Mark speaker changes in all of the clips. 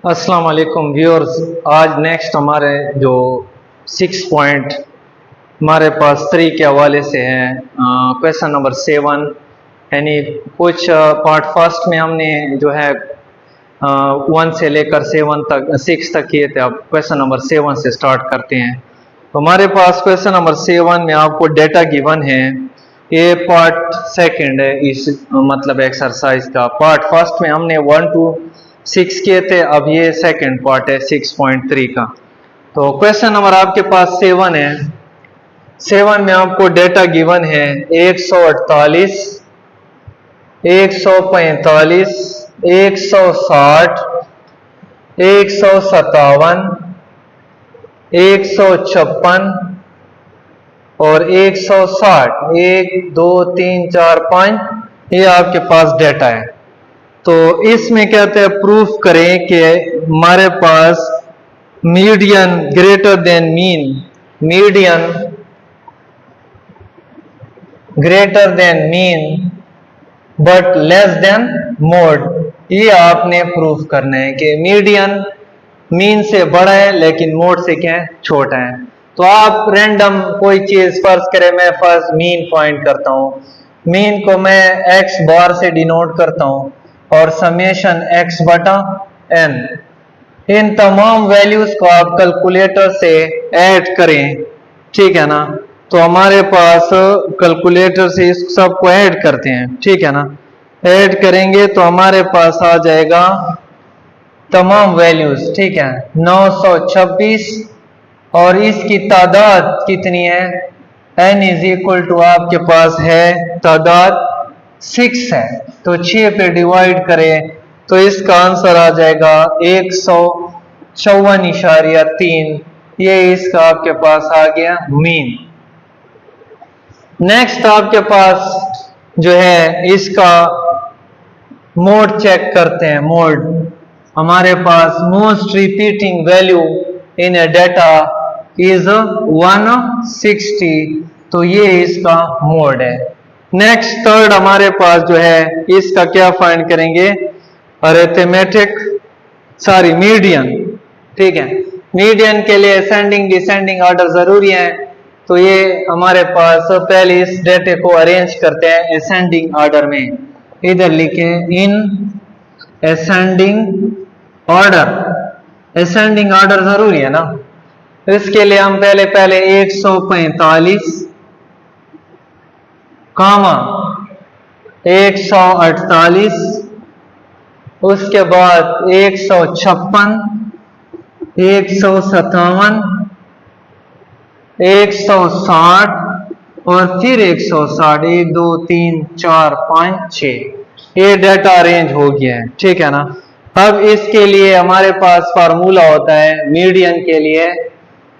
Speaker 1: अस्सलाम वालेकुम व्यूअर्स। आज नेक्स्ट हमारे जो 6 पॉइंट हमारे पास 3 के हवाले से हैं। क्वेश्चन नंबर 7 यानी कुछ पार्ट फर्स्ट में हमने जो है 1 से लेकर 6 तक किए थे। अब क्वेश्चन नंबर 7 से स्टार्ट करते हैं। तो हमारे पास क्वेश्चन नंबर 7 में आपको डेटा गिवन है। ये पार्ट सेकंड है इस मतलब एक्सरसाइज का। पार्ट फर्स्ट में हमने 1 to 6 किए थे, अब ये सेकंड पार्ट है 6.3 का। तो क्वेश्चन नंबर आपके पास 7 है। 7 में आपको डेटा गिवन है 148, 145, 160, 157, 156 और 160। 1 2 3 4 5 ये आपके पास डेटा है। तो इसमें कहते हैं प्रूफ करें कि हमारे पास median greater than mean, median greater than mean but less than mode. ये आपने प्रूफ करना है कि मीडियन मीन से बड़ा है लेकिन मोड से क्या है, छोटा है। तो आप रैंडम कोई चीज फर्ज करें, मैं फर्स्ट मीन फाइंड करता हूं। मीन को मैं एक्स बार से डिनोट करता हूं और समेशन x बटा n। इन तमाम वैल्यूज को आप कैलकुलेटर से ऐड करें, ठीक है ना। तो हमारे पास कैलकुलेटर से इस सबको ऐड करते हैं, ठीक है ना। ऐड करेंगे तो हमारे पास आ जाएगा तमाम वैल्यूज, ठीक है, 926। और इसकी तादाद कितनी है, n इज इक्वल टू आपके पास है तादाद 6 है। तो 6 पे डिवाइड करें तो इसका आंसर आ जाएगा 154.3। ये इसका आपके पास आ गया मीन। नेक्स्ट आपके पास जो है इसका मोड चेक करते हैं। मोड हमारे पास most repeating value in a data is 160। तो ये इसका मोड है। नेक्स्ट थर्ड हमारे पास जो है इसका क्या फाइंड करेंगे, अरिथमेटिक मीडियन, ठीक है। मीडियन के लिए असेंडिंग डिसेंडिंग ऑर्डर जरूरी है। तो ये हमारे पास पहले इस डेटे को अरेंज करते हैं असेंडिंग ऑर्डर में। इधर लिखे in ascending order, ascending order जरूरी है ना। इसके लिए हम पहले 145 कामा 148, उसके बाद 156, 157, 160 और फिर 160। 1 2 3 4 5 6 ये डाटा अरेंज हो गया है, ठीक है ना। अब इसके लिए हमारे पास फार्मूला होता है मीडियन के लिए।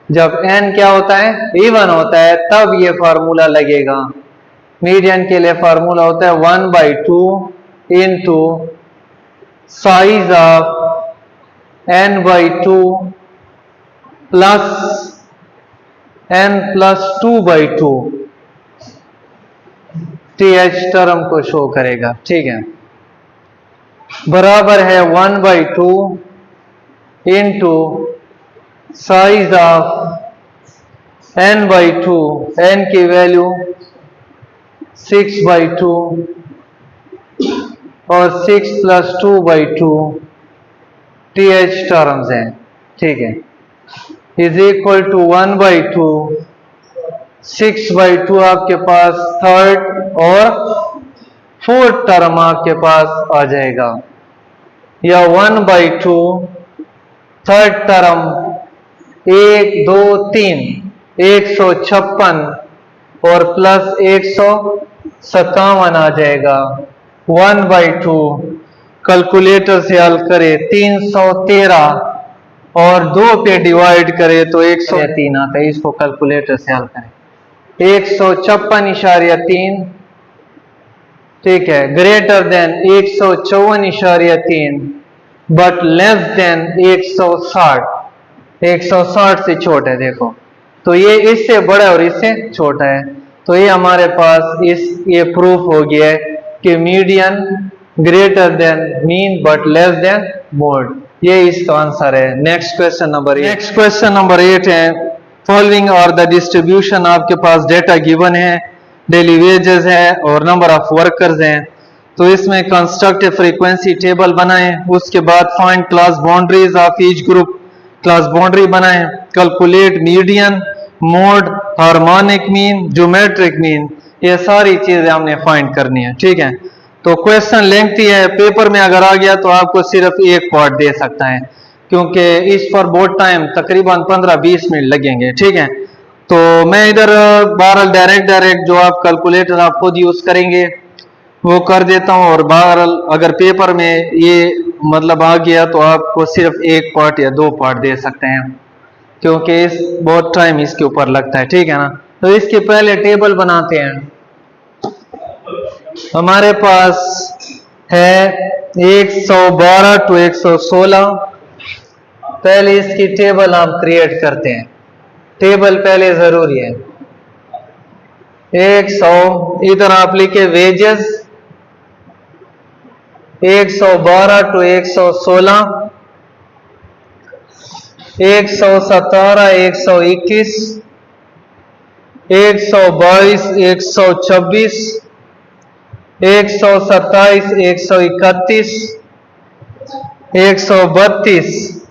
Speaker 1: जब n क्या होता है, इवन होता है, तब ये फार्मूला लगेगा। मीडियन के लिए फार्मूला होता है 1/2 into size of n/2 plus n+2/2। th term को शो करेगा, ठीक है। बराबर है 1/2 into size of n/2, n की वैल्यू 6/2 और 6 + 2/2 th टर्म्स हैं, ठीक है, इज इक्वल टू 1/2। 6/2 आपके पास थर्ड और फोर्थ टर्म आपके पास आ जाएगा, या 1/2 थर्ड टर्म 1 2 3 156 और प्लस 157 आ जाएगा। 1/2 कैलकुलेटर से हल करे 313 और 2 पे डिवाइड करे तो 103 आता है। इसको कैलकुलेटर से हल करें 156.3, ठीक है, greater than 154.3 but less then 160। 160 से छोटा है, देखो। तो ये इससे बड़ा और इससे छोटा है। तो ये हमारे पास ये प्रूफ हो गया है कि median greater than mean but less than mode. ये इसका आंसर है। नेक्स्ट क्वेश्चन नंबर 8 है, फॉलोइंग और द डिस्ट्रीब्यूशन, आपके पास डेटा गिवन है, डेली वेजेस है और नंबर ऑफ वर्कर्स हैं। तो इसमें कंस्ट्रक्ट फ्रीक्वेंसी टेबल बनाएं, उसके बाद find class boundaries of each group, class boundary बनाएं, calculate median, mode, harmonic mean, geometric mean, ये सारी चीजें हमने फाइंड करनी है। ठीक है, तो क्वेश्चन लेंथी है, पेपर में अगर आ गया तो आपको सिर्फ एक पार्ट दे सकता है, क्योंकि इस पर बहुत टाइम तकरीबन 15-20 मिनट लगेंगे। ठीक है, तो मैं इधर बहरहाल डायरेक्ट जो आप कैलकुलेटर आप खुद यूज करेंगे वो कर देता हूँ, और बहरहाल अगर पेपर में ये मतलब आ गया तो आपको सिर्फ एक पार्ट या दो पार्ट दे सकते हैं, क्योंकि इस बहुत टाइम इसके ऊपर लगता है। ठीक है ना, तो इसके पहले टेबल बनाते हैं। हमारे पास है 112 टू 116। पहले इसकी टेबल हम क्रिएट करते हैं, टेबल पहले जरूरी है। 100 इधर आप लिखे वेजेस, 112 टू 116, 117, 121, 122, 126, 127, 131, 132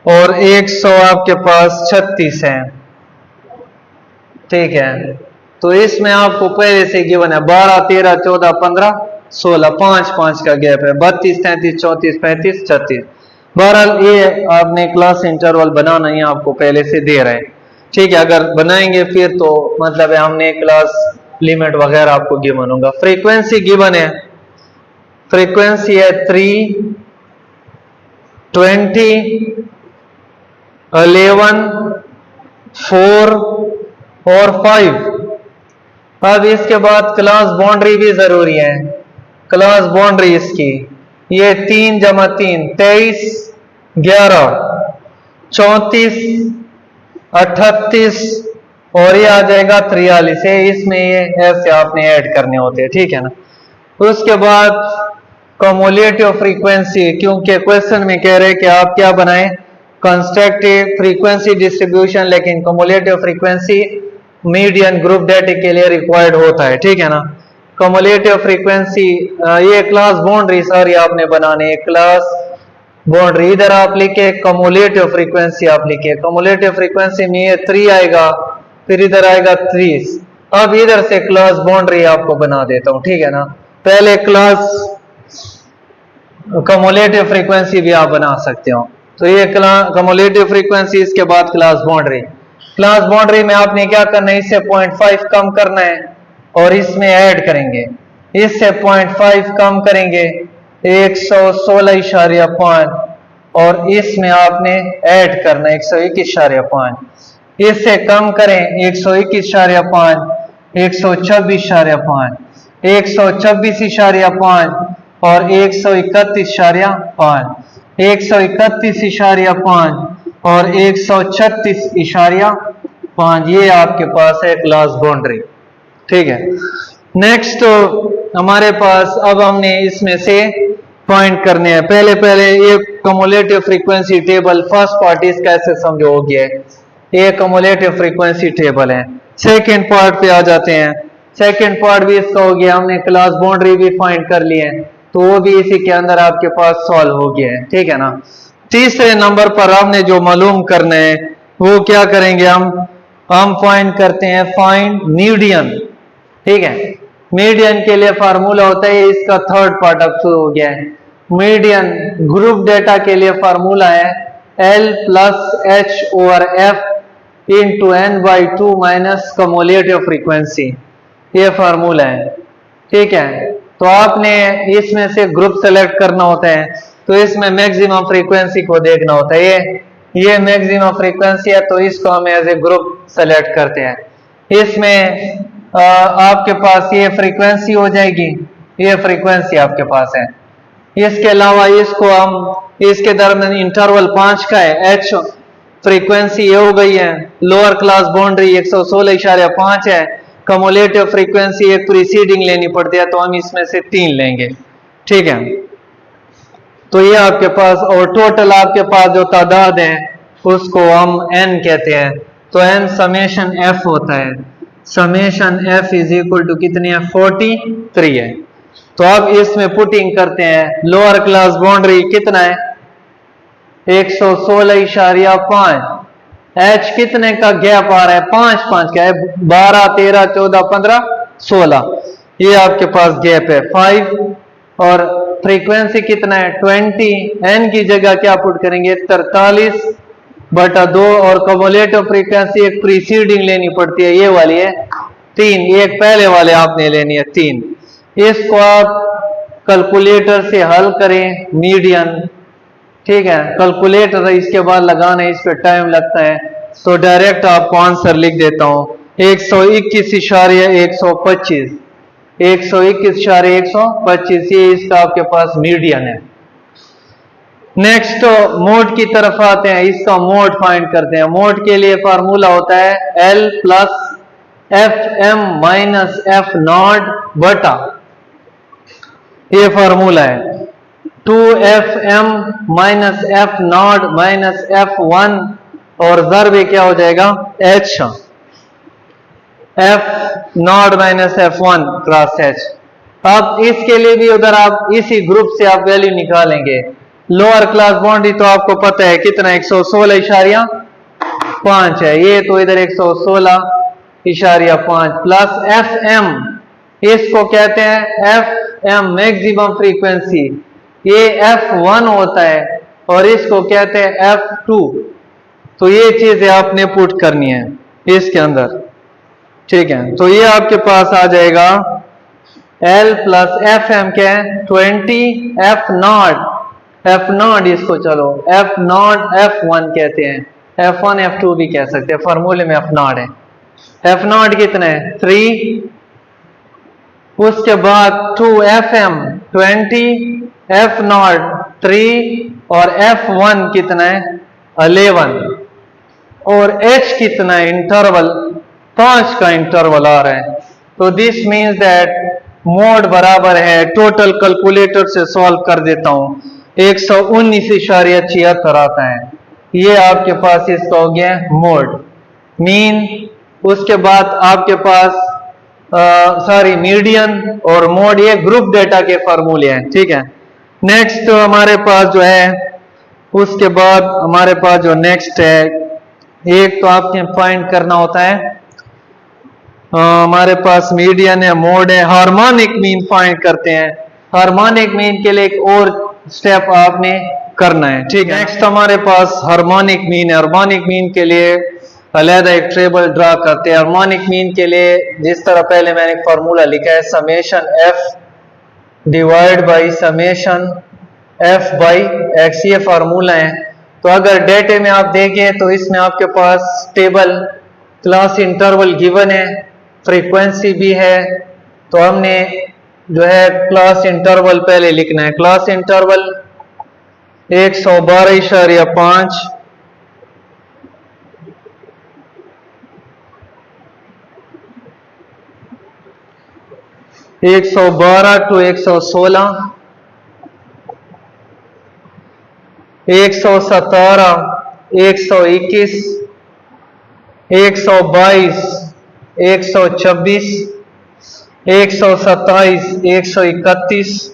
Speaker 1: और 100 आपके पास 36 है। ठीक है, तो इसमें आपको पहले से गिवन है 12, 13, 14, 15, 16, 5-5 का गैप है, 32, 33, 34, 35, 36। बहरहाल ये आपने क्लास इंटरवल बनाना ही आपको पहले से दे रहे हैं। ठीक है, अगर बनाएंगे फिर तो मतलब है हमने क्लास लिमिट वगैरह आपको गिवन होगा। फ्रीक्वेंसी गिवन है, फ्रीक्वेंसी है 3, 20, 11, 4 और 5। अब इसके बाद क्लास बाउंड्री भी जरूरी है। क्लास बाउंड्री इसकी ये 3 जमा 3 23, 11, 34, 38 और ये आ जाएगा 43 है। इसमें ये ऐसे आपने ऐड करने होते हैं। ठीक है ना, उसके बाद कम्युलेटिव फ्रीक्वेंसी, क्योंकि क्वेश्चन में कह रहे हैं कि आप क्या बनाएं, कंस्ट्रक्टिव फ्रीक्वेंसी डिस्ट्रीब्यूशन, लेकिन cumulative frequency median group data के लिए रिक्वायर्ड होता है। ठीक है ना, कम्युलेटिव फ्रीक्वेंसी ये क्लास बाउंड्री सारी आपने बनाने है। क्लास बाउंड्री इधर आप लिखे, कम्युलेटिव फ्रीक्वेंसी आप लिखे, कम्युलेटिव फ्रीक्वेंसी में ये 3 आएगा, फिर इधर आएगा 30। अब इधर से क्लास बाउंड्री आपको बना देता हूं। ठीक है ना, पहले क्लास कम्युलेटिव फ्रीक्वेंसी भी आप बना सकते हो। तो ये कम्युलेटिव फ्रीक्वेंसी, इसके बाद क्लास बाउंड्री। क्लास बाउंड्री में आपने क्या करना है, इससे 0.5 कम करना है और इसमें ऐड करेंगे, इससे 0.5 कम करेंगे 116.5 और इसमें आपने ऐड करना है 121.5, इससे कम करें 121.5, 126.5, 126.5 और 131.5, 131.5 और 136.5, ये आपके पास है क्लास बाउंड्री। ठीक है, नेक्स्ट तो हमारे पास अब हमने इसमें से पॉइंट करने हैं। पहले ये cumulative frequency table first part इसका ऐसे समझो हो गया है, ये कम्युलेटिव फ्रीक्वेंसी टेबल है। सेकंड पार्ट पे आ जाते हैं, सेकंड पार्ट भी इसका हो गया, हमने क्लास बाउंड्री भी फाइंड कर लिए हैं, तो वो भी इसी के अंदर आपके पास सॉल्व हो गया है। ठीक है ना, तीसरे नंबर पर हमने जो मालूम करना है वो क्या करेंगे, हम फाइंड करते हैं फाइंड मीडियन। ठीक है, मीडियन के लिए फार्मूला होता है, इसका थर्ड पार्ट अब शुरू हो गया है। मीडियन ग्रुप डेटा के लिए फार्मूला है L + H/F × n/2 minus cumulative frequency, ये फार्मूला है। ठीक है, तो आपने इसमें से ग्रुप सेलेक्ट करना होता है, तो इसमें मैक्सिमम फ्रीक्वेंसी को देखना होता है। ये मैक्सिमम फ्रीक्वेंसी है, तो इसको हम एज ए ग्रुप सेलेक्ट करते हैं। इसमें आपके पास ये फ्रीक्वेंसी हो जाएगी, ये फ्रीक्वेंसी आपके पास है। इसके अलावा इसको हम इसके दरमियान इंटरवल 5 का है, H फ्रीक्वेंसी ये हो गई है, लोअर क्लास बाउंड्री 116.5 है, कम्युलेटिव फ्रीक्वेंसी एक प्रीसीडिंग लेनी पड़ती है, तो हम इसमें से 3 लेंगे। ठीक है, तो ये आपके पास, और टोटल आपके पास जो तादाद है उसको हम n कहते हैं। तो n समेशन f होता है, summation f is equal to कितनी है, 43 है। तो अब इसमें पुटिंग करते हैं, लोअर क्लास बाउंड्री कितना है, 116.5, h कितने का गैप आ रहा है, 5 5 का है, 12 13 14 15 16, ये आपके पास गैप है 5। और फ्रीक्वेंसी कितना है 20, n की जगह क्या पुट करेंगे 43/2, और कम्युलेटिव फ्रीक्वेंसी एक प्रीसीडिंग लेनी पड़ती है, ये वाली है 3, एक पहले वाले आपने लेनी है 3। इसको आप कैलकुलेटर से हल करें मीडियन, ठीक है, कैलकुलेटर इसके बाद लगाना है, इस पर टाइम लगता है, तो डायरेक्ट आपको आंसर लिख देता हूं 121.125, 121.125, ये इसका आपके पास मीडियन है। नेक्स्ट मोड की तरफ आते हैं, इसका मोड फाइंड करते हैं। मोड के लिए फार्मूला होता है L plus FM minus F not बटा, ये फार्मूला है 2FM minus F not minus F1, और ज़र्ब क्या हो जाएगा H, F not minus F1 cross H। अब इसके लिए भी उधर आप इसी ग्रुप से आप वैल्यू निकालेंगे। लोअर क्लास बाउंड्री तो आपको पता है कितना, 116.5 है, ये तो इधर 116.5 प्लस FM, इसको कहते हैं FM मैक्सिमम फ्रीक्वेंसी, ये F1 होता है, और इसको कहते हैं F2। तो ये चीजें आपने पुट करनी है इसके अंदर, ठीक है। तो ये आपके पास आ जाएगा L प्लस FM क्या है 20, F नॉट इसको चलो F नॉट F1 कहते हैं, F1 F2 भी कह सकते हैं, फार्मूले में F नॉट है। F नॉट कितना है 3, उसके बाद 2FM 20, F नॉट 3, और F1 कितना है 11, और H कितना है इंटरवल 5 का इंटरवल आ रहा है। तो दिस मीन्स दैट मोड बराबर है, टोटल कैलकुलेटर से सॉल्व कर देता हूं, 119.76 आता है, ये आपके पास इसका हो गया मोड मीन। उसके बाद आपके पास मीडियन और मोड, ये ग्रुप डेटा के फार्मूले हैं, ठीक है। नेक्स्ट हमारे पास जो है, उसके बाद हमारे पास जो नेक्स्ट है, एक तो आपके फाइंड करना होता है, हमारे पास मीडियन है, मोड है, हार्मोनिक मीन फाइंड करते हैं। हार्मोनिक मीन के लिए एक और स्टेप आपने करना है, ठीक है। नेक्स्ट हमारे पास हार्मोनिक मीन है। हार्मोनिक मीन के लिए अलग एक टेबल ड्रा करते हैं। हार्मोनिक मीन के लिए जिस तरह पहले मैंने एक फार्मूला लिखा है, summation F divide by summation F by X, ये फार्मूला है। तो अगर डेटे में आप देखें तो इसमें आपके पास टेबल क्लास इंटरवल गिवन है, फ्रीक्वेंसी भी है, तो हमने जो है क्लास इंटरवल पहले लिखना है। क्लास इंटरवल 112.5, 112 टू 116, 117, 121, 122, 126, 127, 131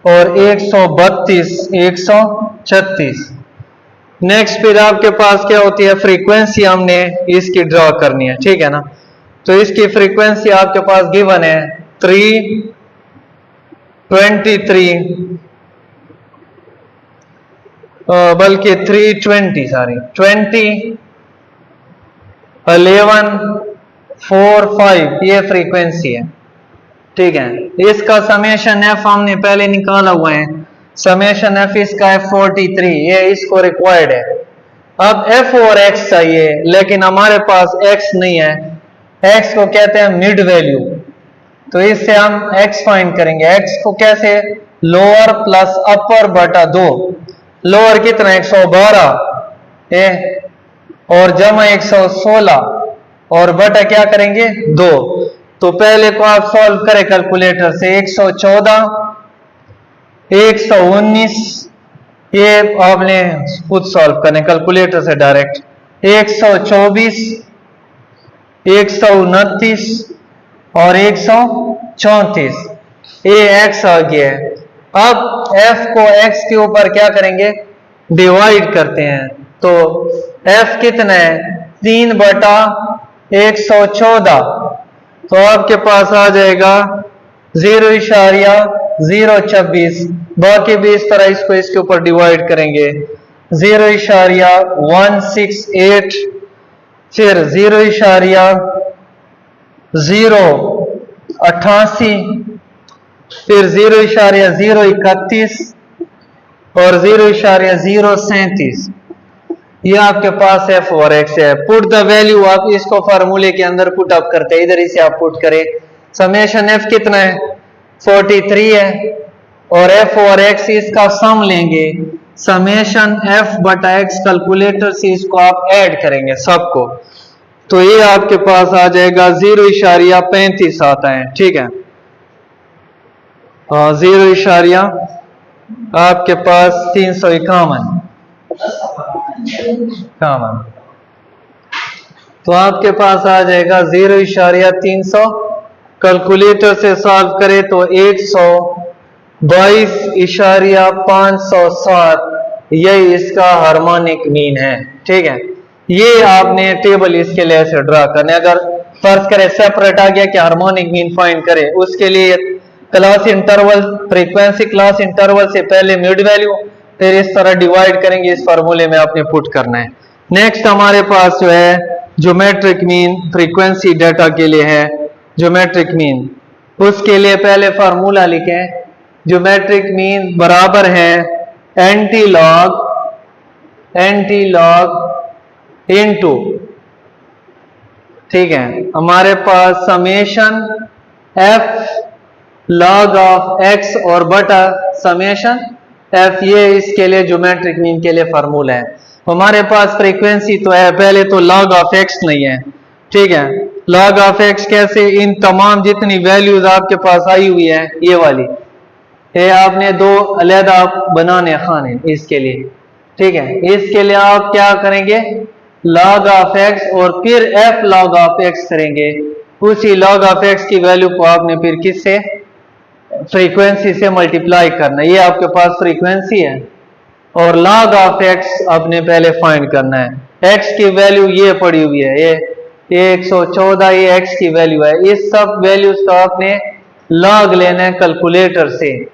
Speaker 1: और 132, 136। नेक्स्ट फिर आपके पास क्या होती है, फ्रीक्वेंसी हमने इसकी ड्रॉ करनी है, ठीक है ना। तो इसकी फ्रीक्वेंसी आपके पास गिवन है 323, बल्कि 320, 20, 11, 4, 5, ये फ्रीक्वेंसी है, ठीक है। इसका समेशन एफ हमने पहले निकाला हुआ है, समेशन एफ इसका है 43, ये इसको रिक्वायर्ड है। अब एफ और एक्स चाहिए, लेकिन हमारे पास एक्स नहीं है, एक्स को कहते हैं मिड वैल्यू, तो इससे हम एक्स फाइंड करेंगे। एक्स को कैसे, लोअर प्लस अपर बटा 2, लोअर कितना 112 और जमा 116 और बटा क्या करेंगे 2। तो पहले को आप सॉल्व करें कैलकुलेटर से, 114, 119 ये आपने खुद सॉल्व करने कैलकुलेटर से डायरेक्ट। 124, 129 और 134, ये x आ गया है। अब f को x के ऊपर क्या करेंगे, डिवाइड करते हैं। तो f कितना है, 3/114। तो आपके पास आ जाएगा 0.026। बाकी भी इस तरह इसको इसके ऊपर डिवाइड करेंगे। 0.168, फिर 0.088, फिर 0.031 और 0.037। ये आपके पास f और x है। पुट द वैल्यू, आप इसको फार्मूले के अंदर पुट अप करते हैं, इधर इसे आप पुट करें। समेशन f कितना है, 43 है, और f और x इसका सम लेंगे। समेशन f बटा x कैलकुलेटर से इसको आप ऐड करेंगे सबको, तो ये आपके पास आ जाएगा 0.35 आता है। ठीक है, 0. आपके पास 351। तो आपके पास आ जाएगा 0.300। कैलकुलेटर से सॉल्व करें तो 122.507, यही इसका हार्मोनिक मीन है। ठीक है, ये आपने टेबल इसके लिए ऐसे ड्रा करने। अगर फर्ज करें सेपरेट आ गया कि हार्मोनिक मीन फाइंड करें, उसके लिए class interval, frequency class interval से पहले मिड वैल्यू, फिर इस तरह डिवाइड करेंगे, इस फार्मूले में आपने पुट करना है। नेक्स्ट हमारे पास जो है ज्योमेट्रिक मीन फ्रीक्वेंसी डाटा के लिए है। ज्योमेट्रिक मीन, उसके लिए पहले फार्मूला लिखें। ज्योमेट्रिक मीन बराबर है एंटी लॉग इनटू, ठीक है, हमारे पास summation f log of x और बटा समेशन f, ये इसके लिए ज्योमेट्रिक मीन के लिए फार्मूला है। हमारे पास फ्रीक्वेंसी तो है, पहले तो लॉग ऑफ x नहीं है। ठीक है, लॉग ऑफ x कैसे, इन तमाम जितनी वैल्यूज आपके पास आई हुई है, ये वाली, ये आपने दो अलहदा बनाने खाने इसके लिए। ठीक है, इसके लिए आप क्या करेंगे, लॉग ऑफ x और फिर f लॉग ऑफ x करेंगे। उसी लॉग ऑफ x की वैल्यू को आपने फिर किससे, फ्रीक्वेंसी से मल्टीप्लाई करना। ये आपके पास फ्रीक्वेंसी है और लॉग ऑफ x आपने पहले फाइंड करना है। x की वैल्यू ये पड़ी हुई है, ये 114, ये x की वैल्यू है। इस सब वैल्यूज को आपने लॉग लेना है कैलकुलेटर से,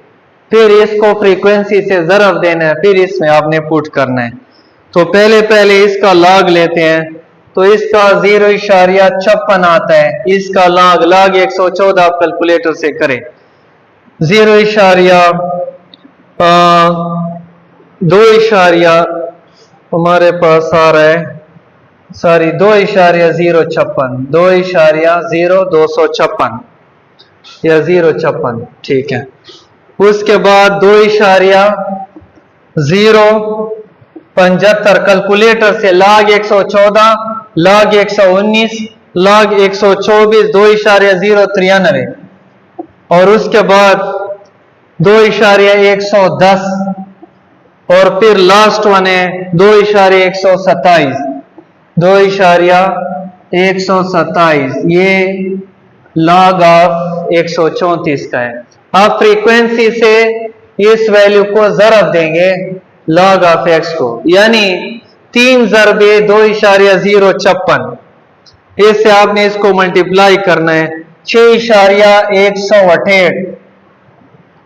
Speaker 1: फिर इसको फ्रीक्वेंसी से ज़रब देना है, फिर इसमें आपने पुट करना है। तो पहले इसका लॉग लेते हैं, तो इसका 0.56 आता है। इसका लॉग 114 आप कैलकुलेटर से करें। 2 हमारे पास आ रहा है, सॉरी 2.056, 2.0256 या 056। ठीक है, उसके बाद 2.075 कैलकुलेटर से log 114, log 119, log 124, 2.093, और उसके बाद 2.110, और फिर लास्ट वन है 2.127, 2.127, ये log ऑफ 134 का है। आप फ्रीक्वेंसी से इस वैल्यू को ज़रब देंगे log ऑफ x को, यानी 3 ज़रबे 2.056, इससे आपने इसको मल्टीप्लाई करना है। 6.168,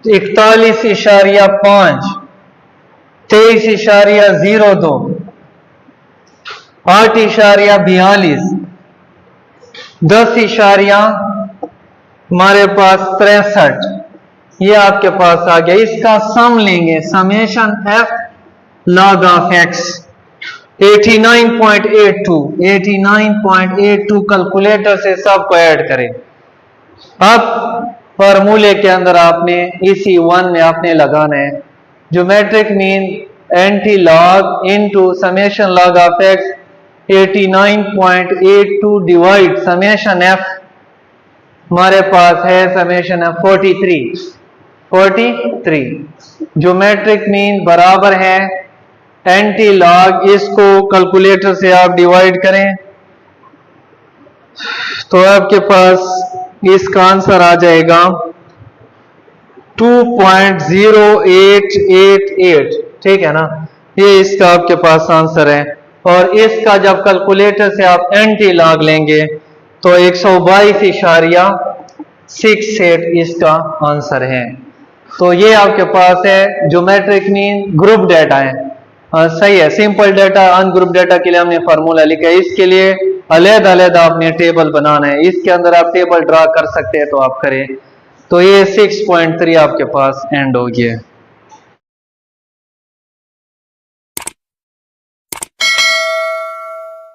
Speaker 1: 41.5, 23.02, 8.42, 10 हमारे पास 63, ये आपके पास आ गया। इसका सम लेंगे, summation f log of x 89.82 calculator से सबको ऐड करें। अब फॉर्मूले के अंदर आपने इसी वन में आपने लगाना है geometric mean anti log into summation log of x 89.82 divide summation f, हमारे पास है समेशन f 43। 43। ज्योमेट्रिक मीन बराबर है एंटी लॉग, इसको कैलकुलेटर से आप डिवाइड करें तो आपके पास इसका आंसर आ जाएगा 2.0888। ठीक है ना, ये इसका आपके पास आंसर है। और इसका जब कैलकुलेटर से आप एंटी लॉग लेंगे तो 122.68 इसका आंसर है। तो ये आपके पास है ज्योमेट्रिक मीन ग्रुप डाटा है। सही है, सिंपल डाटा अनग्रुप डाटा के लिए हमने फार्मूला लिखा है, इसके लिए अलग-अलग आपने टेबल बनाना है। इसके अंदर आप टेबल ड्रा कर सकते हैं तो आप करें। तो ये 6.3 आपके पास एंड हो गया है।